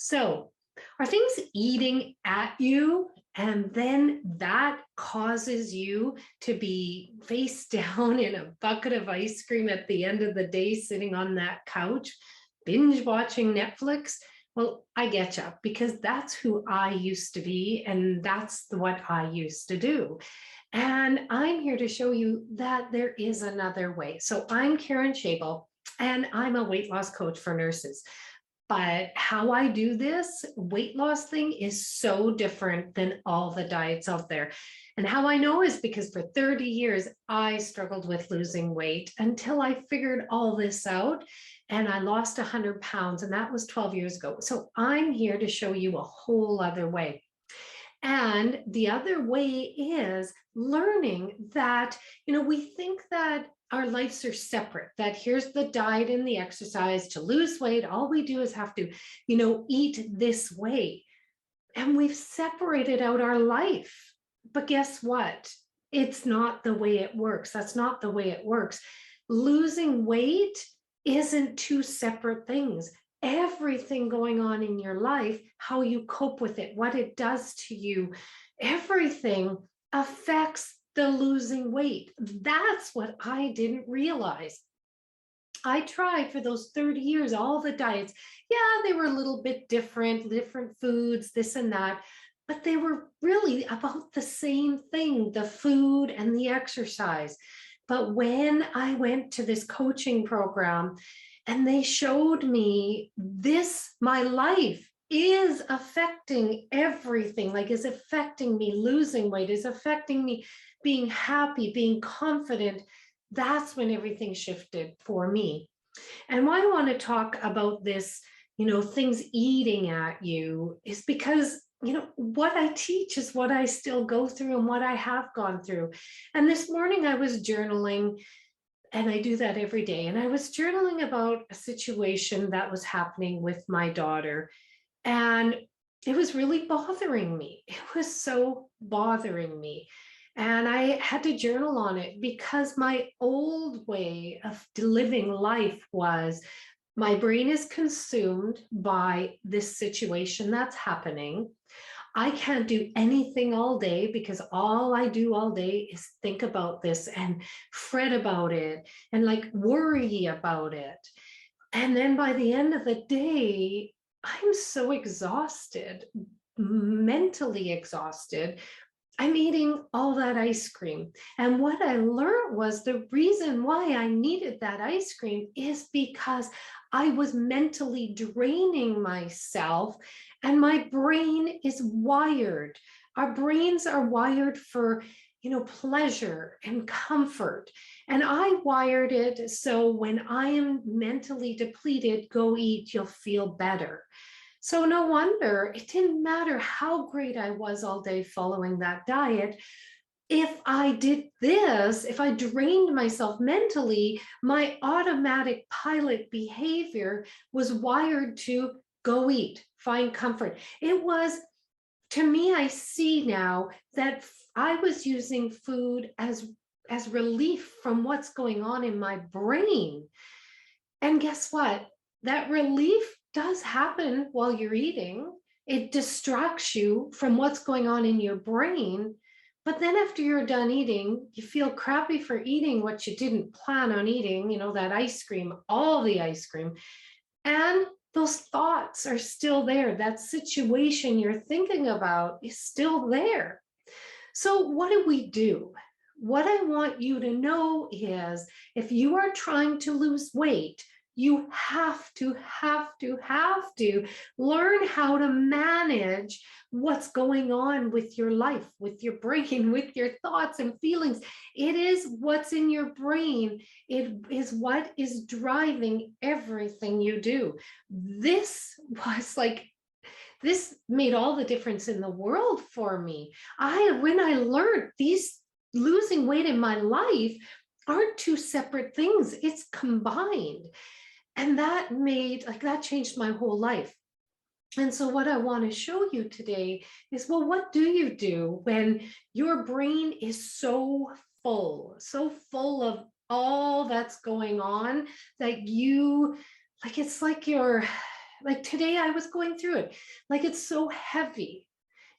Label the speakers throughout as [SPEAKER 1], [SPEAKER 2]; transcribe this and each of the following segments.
[SPEAKER 1] So, are things eating at you, and then that causes you to be face down in a bucket of ice cream at the end of the day, sitting on that couch, binge watching Netflix? Well, I get you, because that's who I used to be, and that's what I used to do. And I'm here to show you that there is another way. So I'm Karen Shabel, and I'm a weight loss coach for nurses. But how I do this weight loss thing is so different than all the diets out there. And how I know is because for 30 years, I struggled with losing weight until I figured all this out and I lost 100 pounds. And that was 12 years ago. So I'm here to show you a whole other way. And the other way is learning that, we think that our lives are separate, that here's the diet and the exercise to lose weight. All we do is have to, eat this way. And we've separated out our life. But guess what? It's not the way it works. That's not the way it works. Losing weight isn't two separate things. Everything going on in your life, how you cope with it, what it does to you, everything affects the losing weight. That's what I didn't realize. I tried for those 30 years, all the diets. Yeah, they were a little bit different foods, this and that, but they were really about the same thing, the food and the exercise. But when I went to this coaching program, and they showed me this, my life is affecting everything, like is affecting me losing weight, is affecting me being happy, being confident. That's when everything shifted for me. And why I want to talk about this, things eating at you, is because what I teach is what I still go through and what I have gone through. And this morning I was journaling, and I do that every day. And I was journaling about a situation that was happening with my daughter. And it was really bothering me. It was so bothering me. And I had to journal on it because my old way of living life was my brain is consumed by this situation that's happening. I can't do anything all day because all I do all day is think about this and fret about it and like worry about it. And then by the end of the day, I'm so exhausted, mentally exhausted. I'm eating all that ice cream. And what I learned was the reason why I needed that ice cream is because I was mentally draining myself, and my brain is wired. Our brains are wired for, pleasure and comfort. And I wired it so when I am mentally depleted, go eat, you'll feel better. So no wonder it didn't matter how great I was all day following that diet. If I did this, if I drained myself mentally, my automatic pilot behavior was wired to go eat, find comfort. It was, to me, I see now that I was using food as relief from what's going on in my brain. And guess what? That relief does happen while you're eating. It distracts you from what's going on in your brain. But then after you're done eating, you feel crappy for eating what you didn't plan on eating, that ice cream, all the ice cream. And those thoughts are still there. That situation you're thinking about is still there. So what do we do? What I want you to know is if you are trying to lose weight, you have to learn how to manage what's going on with your life, with your brain, with your thoughts and feelings. It is what's in your brain. It is what is driving everything you do. This made all the difference in the world for me. When I learned these losing weight in my life aren't two separate things, it's combined. And that changed my whole life. And so what I want to show you today is, well, what do you do when your brain is so full of all that's going on that it's like like today I was going through it. Like it's so heavy.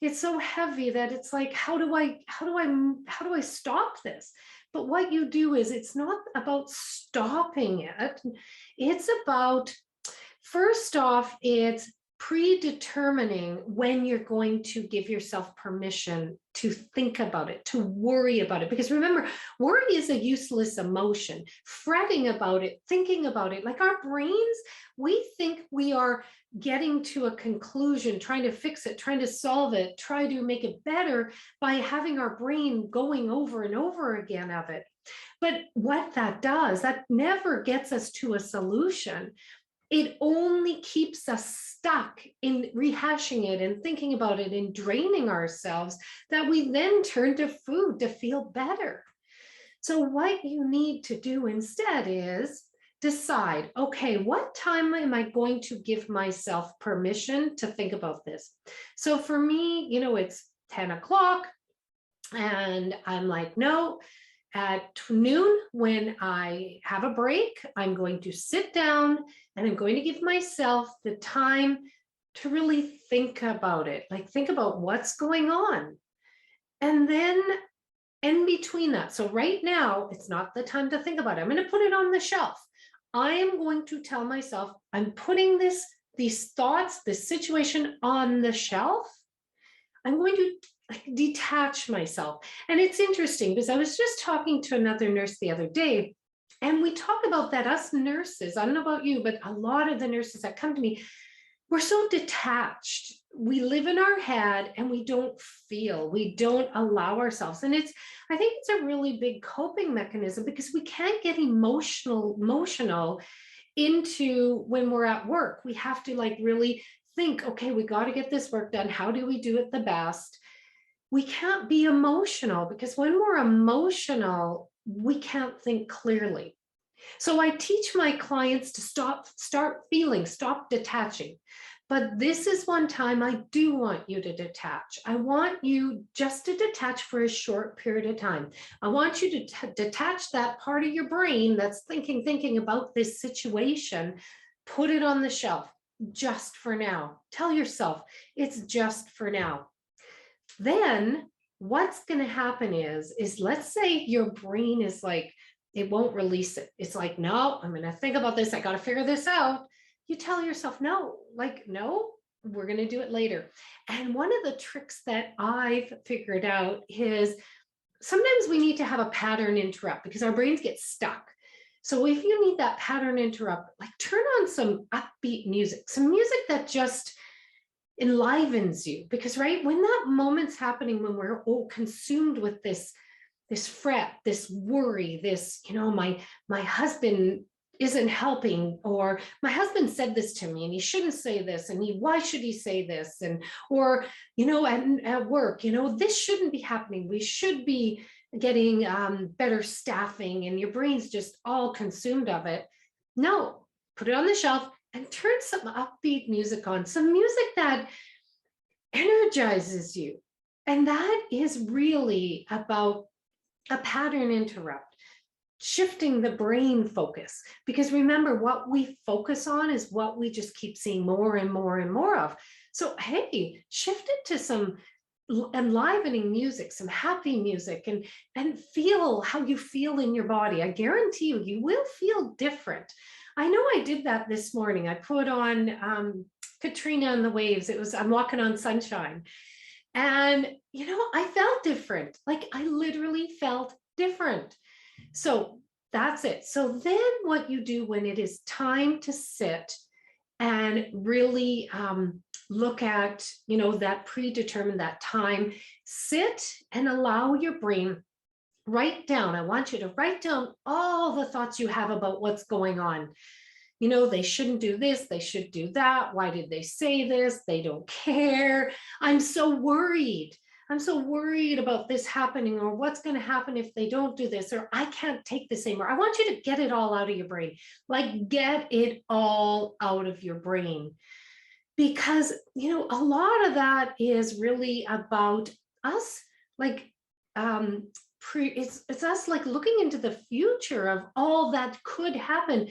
[SPEAKER 1] It's so heavy that it's like, how do I stop this? But what you do is it's not about stopping it. It's about, first off, it's predetermining when you're going to give yourself permission to think about it, to worry about it. Because remember, worry is a useless emotion. Fretting about it, thinking about it, like our brains, we think we are getting to a conclusion, trying to fix it, trying to solve it, try to make it better by having our brain going over and over again of it. But what that does, that never gets us to a solution. It only keeps us stuck in rehashing it and thinking about it and draining ourselves, that we then turn to food to feel better. So what you need to do instead is decide, okay, what time am I going to give myself permission to think about this? So for me, it's 10 o'clock and I'm like, no, at noon, when I have a break, I'm going to sit down and I'm going to give myself the time to really think about it, like think about what's going on. And then in between that, so right now, it's not the time to think about it. I'm going to put it on the shelf. I am going to tell myself, I'm putting these thoughts, this situation on the shelf. I'm going to detach myself. And it's interesting because I was just talking to another nurse the other day, and we talk about that, us nurses, I don't know about you, but a lot of the nurses that come to me, we're so detached. We live in our head and we don't feel, we don't allow ourselves. And I think it's a really big coping mechanism because we can't get emotional into when we're at work. We have to really think, okay, we got to get this work done. How do we do it the best? We can't be emotional because when we're emotional, we can't think clearly. So I teach my clients to start feeling, stop detaching. But this is one time I do want you to detach. I want you just to detach for a short period of time. I want you to detach that part of your brain that's thinking about this situation, put it on the shelf just for now. Tell yourself it's just for now. Then what's going to happen is let's say your brain is like, it won't release it. It's like, no, I'm going to think about this. I got to figure this out. You tell yourself, no, no, we're going to do it later. And one of the tricks that I've figured out is sometimes we need to have a pattern interrupt because our brains get stuck. So if you need that pattern interrupt, turn on some upbeat music, some music that just enlivens you, because when that moment's happening, when we're all consumed with this fret, this worry, this, my husband isn't helping, or my husband said this to me and he shouldn't say this, and why should he say this, and or at work, this shouldn't be happening, we should be getting better staffing, and your brain's just all consumed of it. No, put it on the shelf and turn some upbeat music on, some music that energizes you. And that is really about a pattern interrupt, shifting the brain focus. Because remember, what we focus on is what we just keep seeing more and more and more of. So, hey, shift it to some enlivening music, some happy music, and feel how you feel in your body. I guarantee you will feel different. I know I did that this morning. I put on Katrina and the Waves. I'm walking on sunshine. And, I felt different. I literally felt different. So that's it. So then what you do when it is time to sit and really look at, that predetermined, that time, sit and allow your brain, write down. I want you to write down all the thoughts you have about what's going on. They shouldn't do this, they should do that. Why did they say this? They don't care. I'm so worried. I'm so worried about this happening, or what's going to happen if they don't do this, or I can't take this anymore. I want you to get it all out of your brain. Get it all out of your brain. Because, a lot of that is really about us, it's us looking into the future of all that could happen.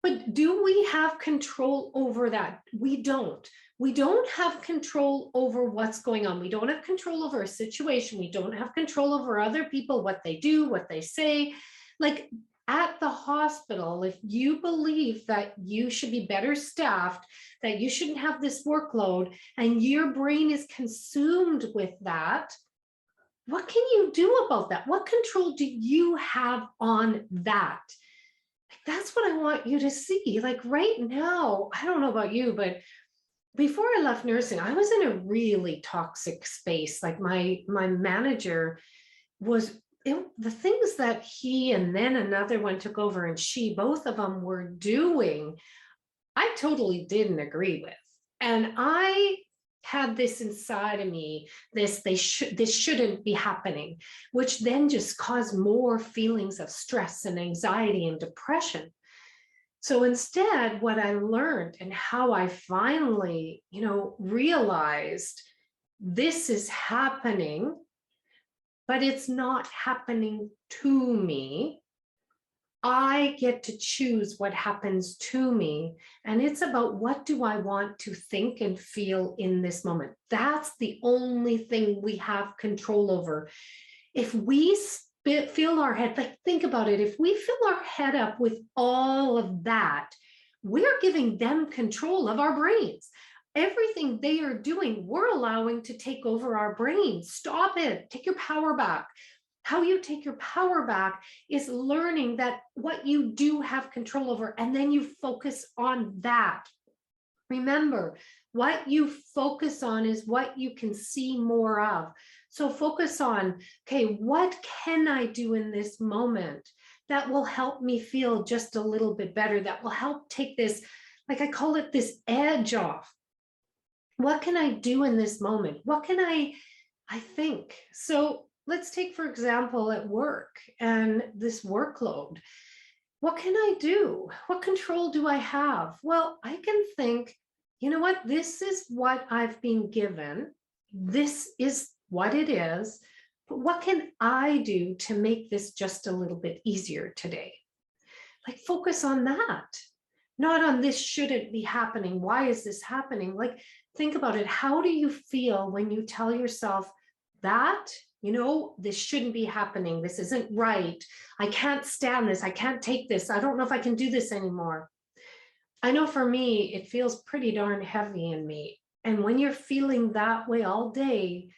[SPEAKER 1] But do we have control over that? We don't. We don't have control over what's going on. We don't have control over a situation. We don't have control over other people, what they do, what they say. Like at the hospital, if you believe that you should be better staffed, that you shouldn't have this workload, and your brain is consumed with that, what can you do about that? What control do you have on that? That's what I want you to see. Like right now, I don't know about you, but before I left nursing, I was in a really toxic space. Like my manager was the things that he and then another one took over and she, both of them were doing, I totally didn't agree with. And I had this inside of me, this shouldn't be happening, which then just caused more feelings of stress and anxiety and depression. So instead, what I learned and how I finally, realized this is happening, but it's not happening to me. I get to choose what happens to me. And it's about what do I want to think and feel in this moment. That's the only thing we have control over. If we fill our head, like think about it, if we fill our head up with all of that, we're giving them control of our brains. Everything they are doing, we're allowing to take over our brains. Stop it. Take your power back. How you take your power back is learning that what you do have control over, and then you focus on that. Remember, what you focus on is what you can see more of. So focus on, okay, what can I do in this moment that will help me feel just a little bit better, that will help take this, like I call it this edge off. What can I do in this moment? What can I think? So let's take, for example, at work and this workload. What can I do? What control do I have? Well, I can think, you know what? This is what I've been given. This is what it is. But what can I do to make this just a little bit easier today? Like focus on that, not on this shouldn't be happening. Why is this happening? Like think about it. How do you feel when you tell yourself that, this shouldn't be happening. This isn't right. I can't stand this. I can't take this. I don't know if I can do this anymore. I know for me, it feels pretty darn heavy in me. And when you're feeling that way all day,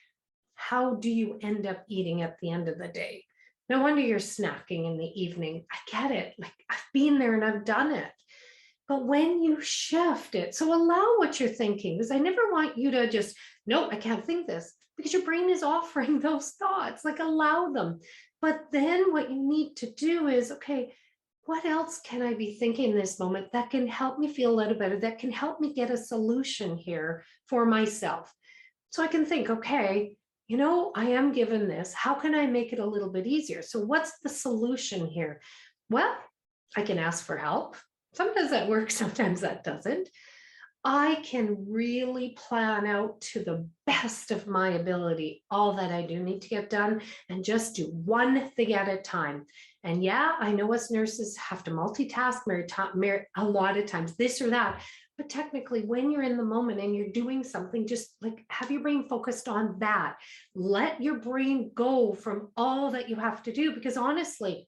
[SPEAKER 1] how do you end up eating at the end of the day? No wonder you're snacking in the evening. I get it. Like I've been there and I've done it. But when you shift it, so allow what you're thinking, because I never want you to just, nope, I can't think this, because your brain is offering those thoughts, like allow them. But then what you need to do is, okay, what else can I be thinking in this moment that can help me feel a little better, that can help me get a solution here for myself? So I can think, okay, I am given this. How can I make it a little bit easier? So what's the solution here? Well, I can ask for help. Sometimes that works, sometimes that doesn't. I can really plan out to the best of my ability all that I do need to get done and just do one thing at a time. And yeah, I know us nurses have to multitask a lot of times, this or that. But technically, when you're in the moment and you're doing something, just like have your brain focused on that. Let your brain go from all that you have to do, because honestly,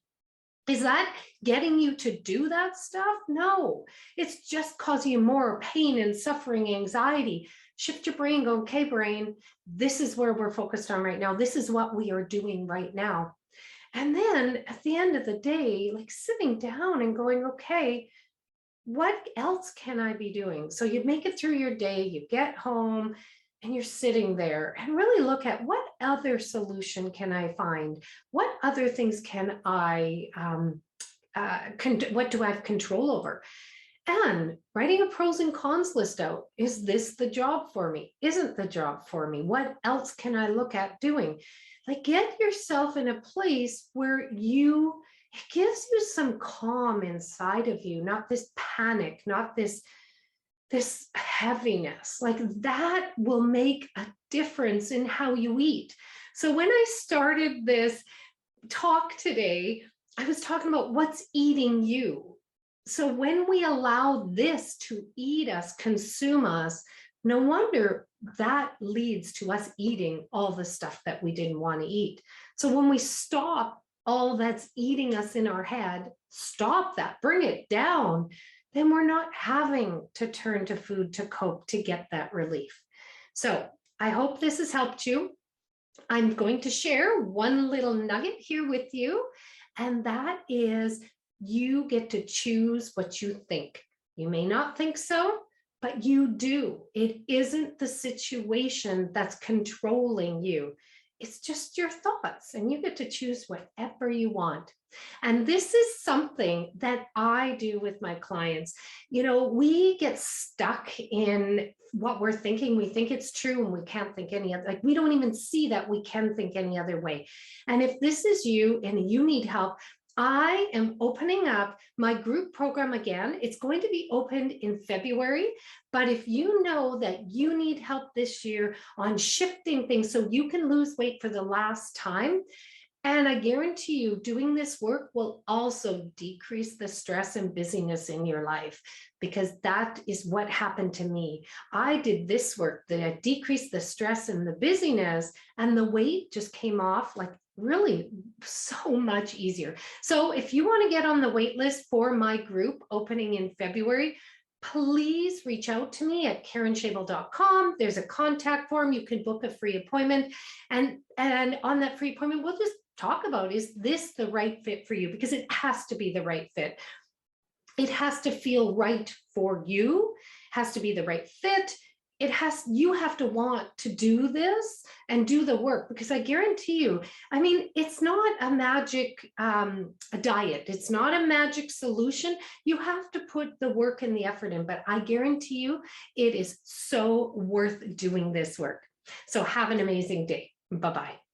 [SPEAKER 1] is that getting you to do that stuff? No, it's just causing you more pain and suffering, anxiety. Shift your brain, go, okay, brain, this is where we're focused on right now. This is what we are doing right now. And then at the end of the day, like sitting down and going, okay, what else can I be doing? So you make it through your day, you get home, and you're sitting there and really look at what other solution can I find? What other things can I, what do I have control over? And writing a pros and cons list out. Is this the job for me? Isn't the job for me? What else can I look at doing? Like get yourself in a place where it gives you some calm inside of you, not this panic, not this heaviness. Like that will make a difference in how you eat. So when I started this talk today, I was talking about what's eating you. So when we allow this to eat us, consume us, no wonder that leads to us eating all the stuff that we didn't want to eat. So when we stop all that's eating us in our head, stop that, bring it down, then we're not having to turn to food to cope to get that relief. So I hope this has helped you. I'm going to share one little nugget here with you, and that is you get to choose what you think. You may not think so, but you do. It isn't the situation that's controlling you. It's just your thoughts, and you get to choose whatever you want. And this is something that I do with my clients. You know, we get stuck in what we're thinking. We think it's true and we can't think any other, like we don't even see that we can think any other way. And if this is you and you need help, I am opening up my group program again. It's going to be opened in February, but if you know that you need help this year on shifting things so you can lose weight for the last time, and I guarantee you doing this work will also decrease the stress and busyness in your life, because that is what happened to me. I did this work that decreased the stress and the busyness, and the weight just came off like really so much easier. So if you want to get on the wait list for my group opening in February, please reach out to me at KarenShabel.com. There's a contact form. You can book a free appointment. And on that free appointment, we'll just talk about, is this the right fit for you? Because it has to be the right fit. It has to feel right for you, has to be the right fit. You have to want to do this and do the work, because I guarantee you, I mean, it's not a magic diet. It's not a magic solution. You have to put the work and the effort in, but I guarantee you, it is so worth doing this work. So have an amazing day. Bye-bye.